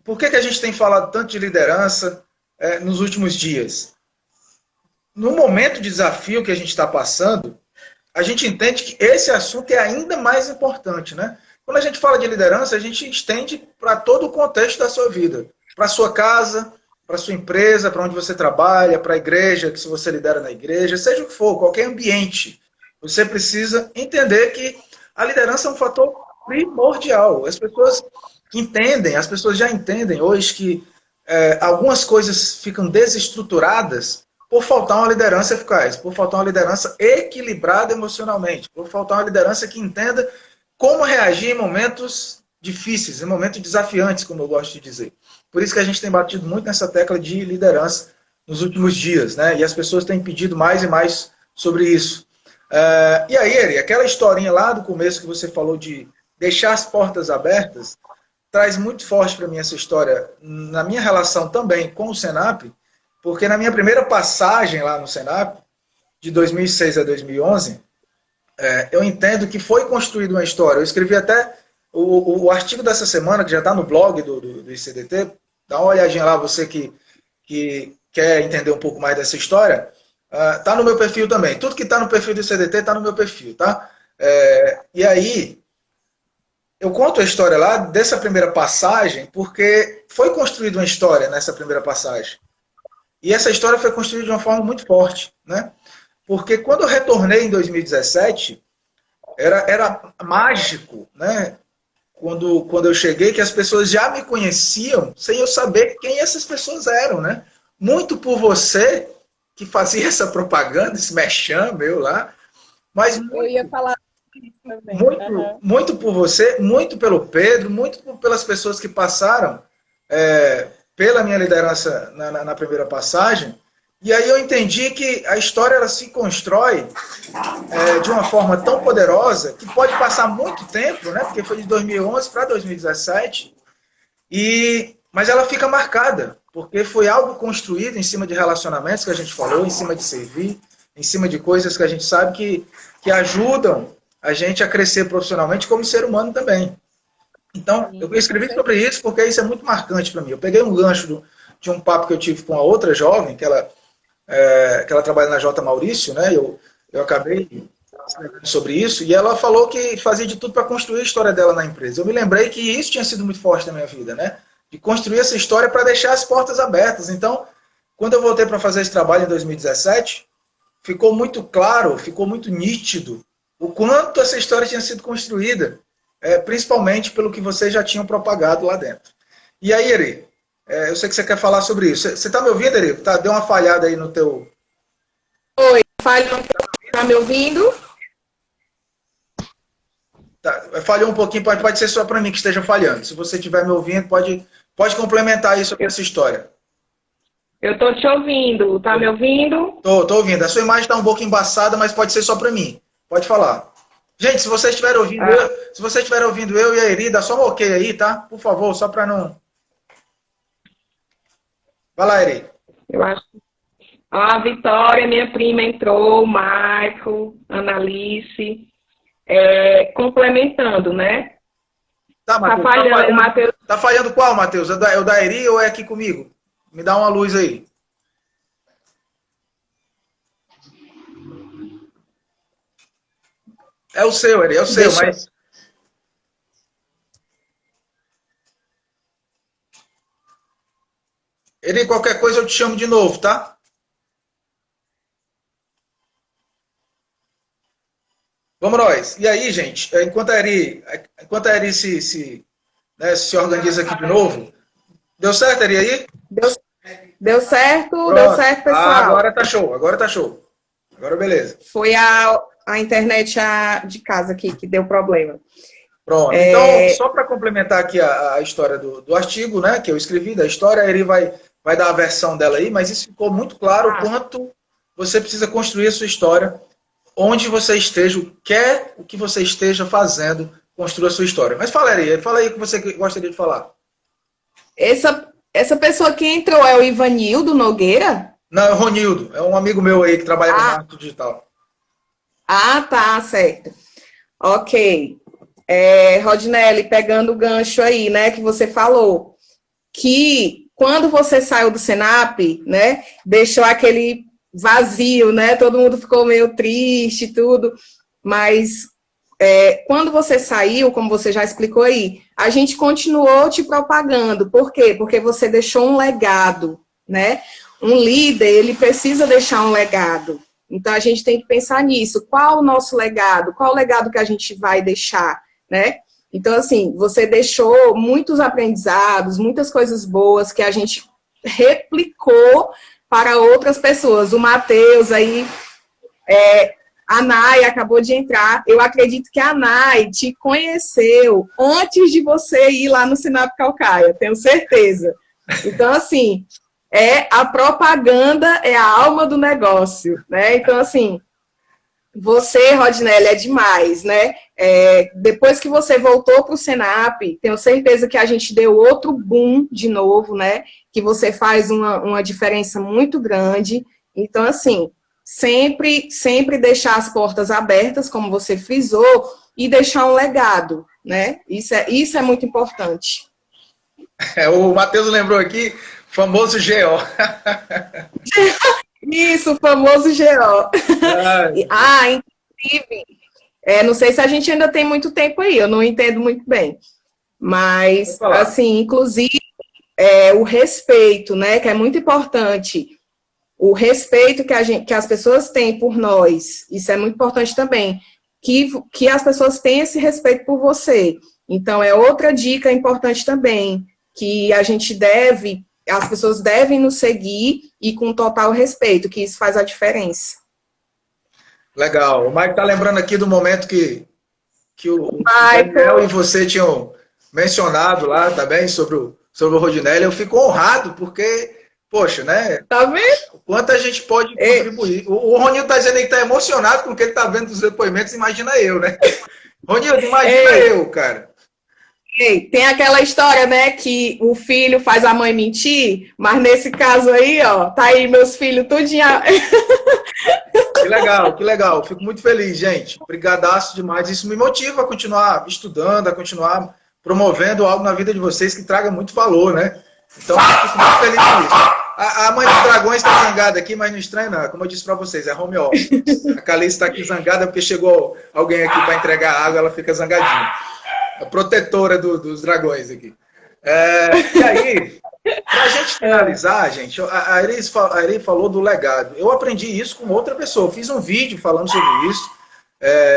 Speaker 1: Por que a gente tem falado tanto de liderança nos últimos dias? No momento de desafio que a gente está passando, a gente entende que esse assunto é ainda mais importante, né? Quando a gente fala de liderança, a gente estende para todo o contexto da sua vida. Para a sua casa, para a sua empresa, para onde você trabalha, para a igreja, que se você lidera na igreja, seja o que for, qualquer ambiente. Você precisa entender que a liderança é um fator primordial. As pessoas entendem, as pessoas já entendem hoje que algumas coisas ficam desestruturadas por faltar uma liderança eficaz, por faltar uma liderança equilibrada emocionalmente, por faltar uma liderança que entenda como reagir em momentos difíceis, em momentos desafiantes, como eu gosto de dizer. Por isso que a gente tem batido muito nessa tecla de liderança nos últimos dias, né? E as pessoas têm pedido mais e mais sobre isso. E aí, Eri, aquela historinha lá do começo que você falou de deixar as portas abertas, traz muito forte para mim essa história, na minha relação também com o Senap, porque na minha primeira passagem lá no Senap, de 2006 a 2011, eu entendo que foi construída uma história. Eu escrevi até o artigo dessa semana, que já está no blog do ICDT, dá uma olhadinha lá, você que quer entender um pouco mais dessa história, está no meu perfil também. Tudo que está no perfil do ICDT está no meu perfil, tá? E aí, eu conto a história lá dessa primeira passagem, porque foi construída uma história nessa primeira passagem. E essa história foi construída de uma forma muito forte, né? Porque quando eu retornei em 2017, era mágico, né? Quando eu cheguei, que as pessoas já me conheciam sem eu saber quem essas pessoas eram, né? Muito por você, que fazia essa propaganda, esse merchan meu lá, mas muito...
Speaker 2: Eu ia falar
Speaker 1: muito por você, muito pelo Pedro, pelas pessoas que passaram pela minha liderança na primeira passagem. E aí eu entendi que a história ela se constrói de uma forma tão poderosa que pode passar muito tempo, né? Porque foi de 2011 para 2017, mas ela fica marcada, porque foi algo construído em cima de relacionamentos que a gente falou, em cima de servir, em cima de coisas que a gente sabe que ajudam a gente a crescer profissionalmente como ser humano também. Então, eu escrevi sobre isso porque isso é muito marcante para mim. Eu peguei um gancho de um papo que eu tive com a outra jovem, que ela trabalha na J. Maurício, né? Eu acabei escrevendo sobre isso, e ela falou que fazia de tudo para construir a história dela na empresa. Eu me lembrei que isso tinha sido muito forte na minha vida, né? De construir essa história para deixar as portas abertas. Então, quando eu voltei para fazer esse trabalho em 2017, ficou muito claro, ficou muito nítido o quanto essa história tinha sido construída, principalmente pelo que vocês já tinham propagado lá dentro. E aí, Eri, eu sei que você quer falar sobre isso. Você está me ouvindo, Eri? Deu uma falhada aí no teu...
Speaker 2: Oi, falhou. Está me ouvindo?
Speaker 1: Falhou um pouquinho, pode ser só para mim que esteja falhando. Se você estiver me ouvindo, pode complementar isso sobre essa história.
Speaker 2: Eu estou te ouvindo. Está me ouvindo?
Speaker 1: Tô ouvindo. A sua imagem está um pouco embaçada, mas pode ser só para mim. Pode falar. Gente, se vocês estiverem ouvindo, eu e a Eri, dá só um ok aí, tá? Por favor, só para não... Vai lá, Eri.
Speaker 2: Eu acho. A Vitória, minha prima, entrou, o Marco, Analice, complementando, né?
Speaker 1: Tá, Matheus.
Speaker 2: Mateus...
Speaker 1: Tá falhando qual, Matheus? É o da Eri ou é aqui comigo? Me dá uma luz aí. É o seu, Eri, é o seu, mas... Eri, qualquer coisa eu te chamo de novo, tá? Vamos nós. E aí, gente, enquanto a Eri se organiza aqui de novo, deu certo, Eri, aí?
Speaker 2: Deu certo, pessoal.
Speaker 1: Agora tá show, Agora beleza.
Speaker 2: Foi a internet de casa aqui que deu problema.
Speaker 1: Pronto, então, só para complementar aqui a história do artigo, né, que eu escrevi, da história, a Eri vai dar a versão dela aí, mas isso ficou muito claro o quanto você precisa construir a sua história, onde você esteja, o que você esteja fazendo, construa a sua história. Mas fala aí o que você gostaria de falar.
Speaker 2: Essa pessoa que entrou é o Ivanildo Nogueira?
Speaker 1: Não, é o Ronildo, é um amigo meu aí que trabalha com marketing digital.
Speaker 2: Ah, tá, certo. Ok. Rodinelli, pegando o gancho aí, né, que você falou, que quando você saiu do Senap, né, deixou aquele vazio, né, todo mundo ficou meio triste e tudo, mas quando você saiu, como você já explicou aí, a gente continuou te propagando. Por quê? Porque você deixou um legado, né? Um líder, ele precisa deixar um legado. Então, a gente tem que pensar nisso. Qual o nosso legado? Qual o legado que a gente vai deixar, né? Então, assim, você deixou muitos aprendizados, muitas coisas boas que a gente replicou para outras pessoas. O Matheus aí... A Nay acabou de entrar. Eu acredito que a Nay te conheceu antes de você ir lá no Sinap Caucaia, tenho certeza. Então, assim, a propaganda é a alma do negócio, né? Então, assim, você, Rodinelli, é demais, né? Depois que você voltou para o Senap, tenho certeza que a gente deu outro boom de novo, né? Que você faz uma diferença muito grande. Então, assim... Sempre deixar as portas abertas, como você frisou, e deixar um legado, né? Isso é muito importante.
Speaker 1: O Matheus lembrou aqui, famoso GO.
Speaker 2: Isso, o famoso GO. Inclusive, não sei se a gente ainda tem muito tempo aí, eu não entendo muito bem. Mas, assim, inclusive, o respeito, né? Que é muito importante. O respeito que as pessoas têm por nós, isso é muito importante também, que as pessoas tenham esse respeito por você. Então, é outra dica importante também, que as pessoas devem nos seguir e com total respeito, que isso faz a diferença.
Speaker 1: Legal. O Mike está lembrando aqui do momento que que o Daniel e você tinham mencionado lá também sobre o Rodinelli. Eu fico honrado, porque, poxa, né?
Speaker 2: Tá vendo?
Speaker 1: O quanto a gente pode contribuir. O Ronildo está dizendo que está emocionado com o que ele está vendo dos depoimentos, imagina eu, né? Ronildo, imagina eu, cara.
Speaker 2: Ei, tem aquela história, né, que o filho faz a mãe mentir, mas nesse caso aí, ó, tá aí meus filhos tudinho.
Speaker 1: Que legal, que legal. Fico muito feliz, gente. Obrigadaço demais. Isso me motiva a continuar estudando, a continuar promovendo algo na vida de vocês que traga muito valor, né? Então, eu fico muito feliz com isso. A mãe dos dragões está zangada aqui, mas não estranha não. Como eu disse para vocês, é home office. A Calice está aqui zangada porque chegou alguém aqui para entregar água, ela fica zangadinha. A protetora dos dragões aqui. E aí, para a gente finalizar, gente, a Eri falou do legado. Eu aprendi isso com outra pessoa. Eu fiz um vídeo falando sobre isso.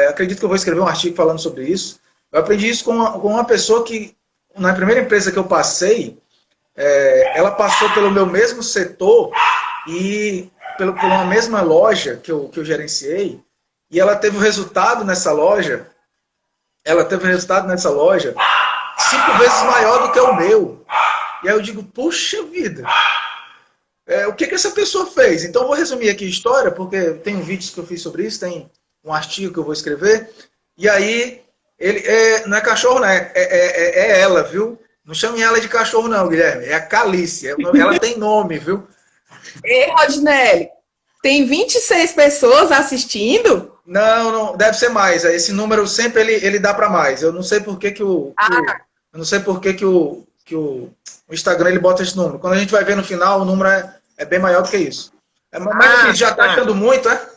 Speaker 1: Acredito que eu vou escrever um artigo falando sobre isso. Eu aprendi isso com uma pessoa que, na primeira empresa que eu passei, ela passou pelo meu mesmo setor e pela uma mesma loja que eu gerenciei, e ela teve o resultado nessa loja. Ela teve um resultado nessa loja 5 vezes maior do que o meu. E aí eu digo, puxa vida, o que essa pessoa fez? Então eu vou resumir aqui a história, porque tem vídeos que eu fiz sobre isso, tem um artigo que eu vou escrever. E aí, não é cachorro, não, é ela, viu? Não chame ela de cachorro não, Guilherme, é a Calice, ela tem nome, viu?
Speaker 2: Ei, Rodinelli, tem 26 pessoas assistindo?
Speaker 1: Não, deve ser mais. Esse número sempre ele dá para mais. Eu não sei por que eu não sei por que o Instagram ele bota esse número. Quando a gente vai ver no final, o número é bem maior do que isso. Mas já tá achando muito, é?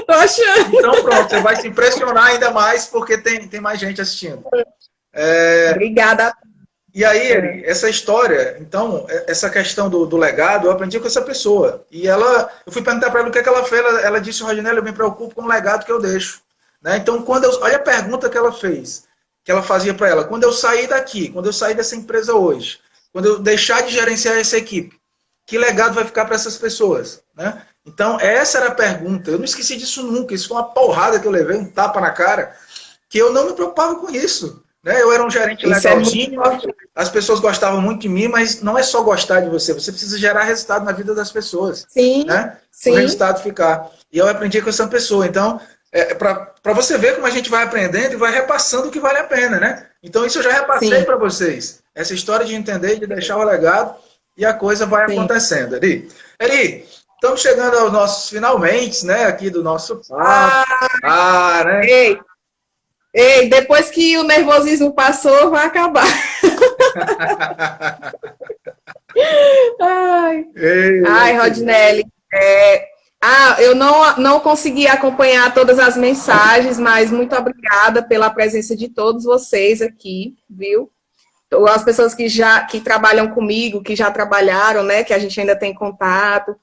Speaker 2: Tô achando.
Speaker 1: Então pronto, você vai se impressionar ainda mais porque tem mais gente assistindo.
Speaker 2: Obrigada.
Speaker 1: E aí, essa história, então, essa questão do legado, eu aprendi com essa pessoa. E eu fui perguntar para ela o que ela fez, ela disse, Rodinelli, eu me preocupo com o legado que eu deixo. Né? Então, olha a pergunta que ela fez, que ela fazia para ela. Quando eu sair daqui, quando eu sair dessa empresa hoje, quando eu deixar de gerenciar essa equipe, que legado vai ficar para essas pessoas? Né? Então, essa era a pergunta. Eu não esqueci disso nunca. Isso foi uma porrada que eu levei, um tapa na cara, que eu não me preocupava com isso. Né? Eu era um gerente legalzinho, as pessoas gostavam muito de mim, mas não é só gostar de você, você precisa gerar resultado na vida das pessoas.
Speaker 2: Sim,
Speaker 1: né?
Speaker 2: sim.
Speaker 1: O resultado ficar. E eu aprendi com essa pessoa. Então, para você ver como a gente vai aprendendo e vai repassando o que vale a pena. Né? Então, isso eu já repassei para vocês. Essa história de entender, de deixar o legado, e a coisa vai acontecendo. Eri, estamos chegando aos nossos finalmente, né? Aqui do nosso papo. Né?
Speaker 2: Ei, depois que o nervosismo passou, vai acabar. Ai, Rodinelli. Eu não consegui acompanhar todas as mensagens, mas muito obrigada pela presença de todos vocês aqui, viu? As pessoas que trabalham comigo, que já trabalharam, né? Que a gente ainda tem contato.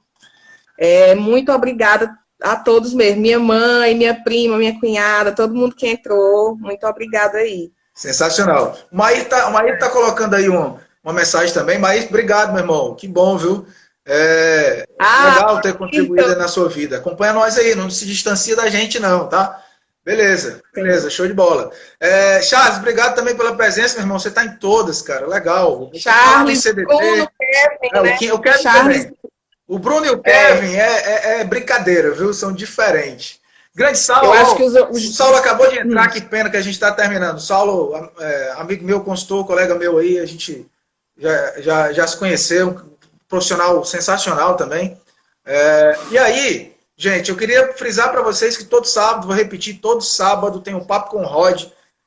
Speaker 2: Muito obrigada a todos mesmo, minha mãe, minha prima, minha cunhada, todo mundo que entrou, muito obrigada aí.
Speaker 1: Sensacional. O Maír tá colocando aí uma mensagem também. Maír, obrigado, meu irmão, que bom, viu? Legal ter contribuído então na sua vida. Acompanha nós aí, não se distancia da gente não, tá? Beleza, show de bola. Charles, obrigado também pela presença, meu irmão, você tá em todas, cara, legal.
Speaker 2: Charles, Bruno, Kevin, né?
Speaker 1: O Kevin Charles também. O Bruno e o Kevin é brincadeira, viu? São diferentes. Grande Saulo.
Speaker 2: Eu acho que
Speaker 1: o Saulo acabou de entrar, que pena que a gente está terminando. Saulo, amigo meu, consultor, colega meu aí, a gente já se conheceu, um profissional sensacional também. E aí, gente, eu queria frisar para vocês que todo sábado, vou repetir, todo sábado tem um Papo com o Rod.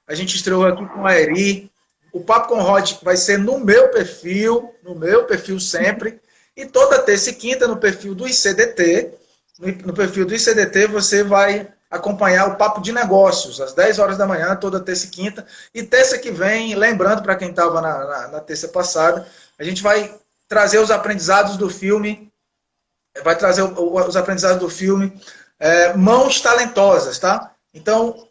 Speaker 1: A gente estreou aqui com a Eri. O Papo com o Rod vai ser no meu perfil sempre. E toda terça e quinta no perfil do ICDT, no perfil do ICDT você vai acompanhar o Papo de Negócios, às 10 horas da manhã, toda terça e quinta. E terça que vem, lembrando para quem estava na terça passada, a gente vai trazer os aprendizados do filme, Mãos Talentosas, tá? Então,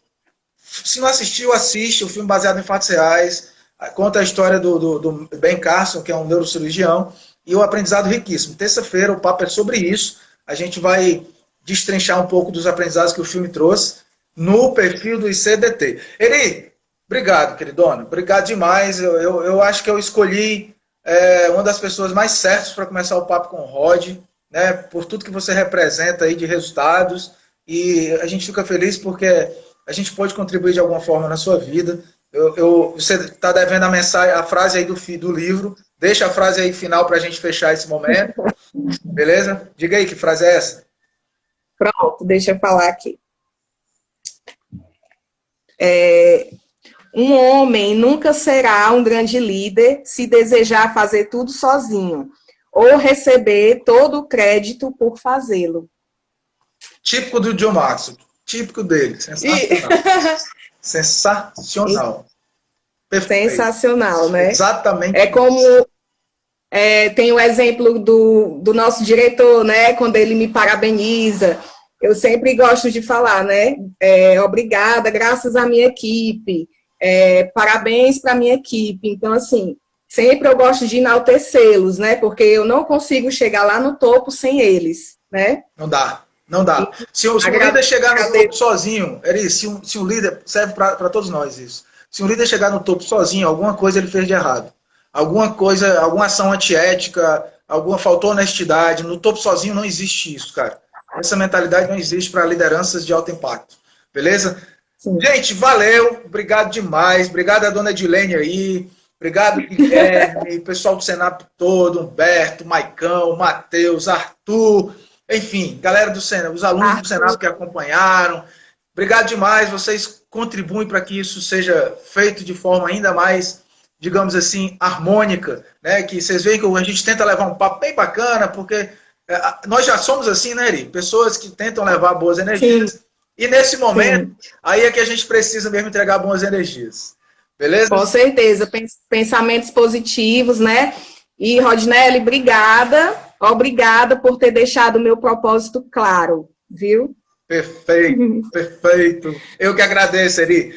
Speaker 1: se não assistiu, assiste, o filme baseado em fatos reais, conta a história do Ben Carson, que é um neurocirurgião, e o aprendizado riquíssimo. Terça-feira o papo é sobre isso. A gente vai destrinchar um pouco dos aprendizados que o filme trouxe. no perfil do ICDT. Eri, obrigado, queridona. Obrigado demais. Eu acho que eu escolhi uma das pessoas mais certas para começar o papo com o Rod, né, por tudo que você representa aí de resultados. E a gente fica feliz porque a gente pode contribuir de alguma forma na sua vida. Você está devendo a mensagem, a frase aí do livro. Deixa a frase aí final para a gente fechar esse momento. Beleza? Diga aí, que frase é essa?
Speaker 2: Pronto, deixa eu falar aqui. Um homem nunca será um grande líder se desejar fazer tudo sozinho, ou receber todo o crédito por fazê-lo.
Speaker 1: Típico do John Maxwell. Típico dele. Sensacional. Sensacional.
Speaker 2: Perfeito. Sensacional, né?
Speaker 1: Exatamente.
Speaker 2: É como... tem o exemplo do nosso diretor, né? Quando ele me parabeniza. Eu sempre gosto de falar, né? Obrigada, graças à minha equipe. Parabéns para a minha equipe. Então, assim, sempre eu gosto de enaltecê-los, né? Porque eu não consigo chegar lá no topo sem eles, né?
Speaker 1: Não dá. Não dá. Se o líder chegar no topo sozinho, Eri, se um líder, serve para todos nós isso. Se um líder chegar no topo sozinho, alguma coisa ele fez de errado. Alguma coisa, alguma ação antiética, faltou honestidade. No topo sozinho não existe isso, cara. Essa mentalidade não existe para lideranças de alto impacto. Beleza? Sim. Gente, valeu. Obrigado demais. Obrigado a dona Edilene aí. Obrigado, Guilherme, pessoal do Senap todo, Humberto, Maicão, Matheus, Arthur. Enfim, galera do Senap, os alunos do Senap que acompanharam. Obrigado demais. Vocês contribuem para que isso seja feito de forma ainda mais, digamos assim, harmônica, né? Que vocês veem que a gente tenta levar um papo bem bacana, porque nós já somos assim, né, Eri? Pessoas que tentam levar boas energias. Sim. E nesse momento, sim, aí é que a gente precisa mesmo entregar boas energias. Beleza?
Speaker 2: Com certeza. Pensamentos positivos, né? E, Rodinelli, obrigada. Obrigada por ter deixado o meu propósito claro, viu?
Speaker 1: Perfeito, perfeito. Eu que agradeço, Eri.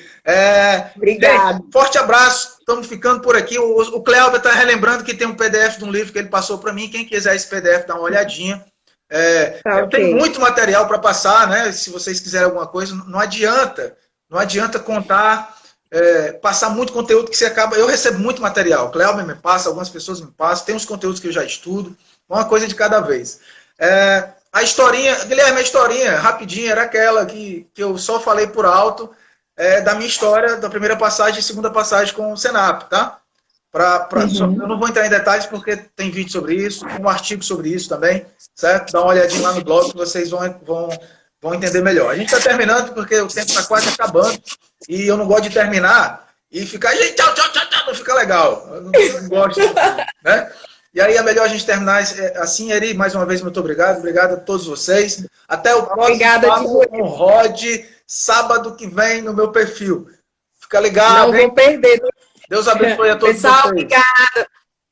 Speaker 2: Obrigada.
Speaker 1: Gente, forte abraço. Estamos ficando por aqui. O Cleber está relembrando que tem um PDF de um livro que ele passou para mim. Quem quiser esse PDF, dá uma olhadinha. Okay. Tem muito material para passar, né? Se vocês quiserem alguma coisa, não adianta contar, passar muito conteúdo que você acaba... Eu recebo muito material. O Cleber me passa, algumas pessoas me passam. Tem uns conteúdos que eu já estudo. Uma coisa de cada vez. A historinha, Guilherme, a historinha, rapidinha, era aquela que eu só falei por alto, da minha história, da primeira passagem e segunda passagem com o Senap, tá? Eu não vou entrar em detalhes porque tem vídeo sobre isso, um artigo sobre isso também, certo? Dá uma olhadinha lá no blog que vocês vão entender melhor. A gente está terminando porque o tempo está quase acabando e eu não gosto de terminar e ficar, gente, tchau, tchau, tchau, tchau, não fica legal. Eu não gosto, né? E aí é melhor a gente terminar assim, Eri, mais uma vez, muito obrigado. Obrigado a todos vocês. Até o próximo papo com o Rod, sábado que vem no meu perfil. Fica ligado.
Speaker 2: Não vou perder.
Speaker 1: Deus abençoe a todos
Speaker 2: Pessoal,
Speaker 1: vocês.
Speaker 2: Obrigada.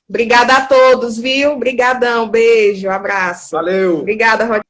Speaker 2: Obrigada a todos, viu? Obrigadão, beijo, abraço.
Speaker 1: Valeu.
Speaker 2: Obrigada, Rod.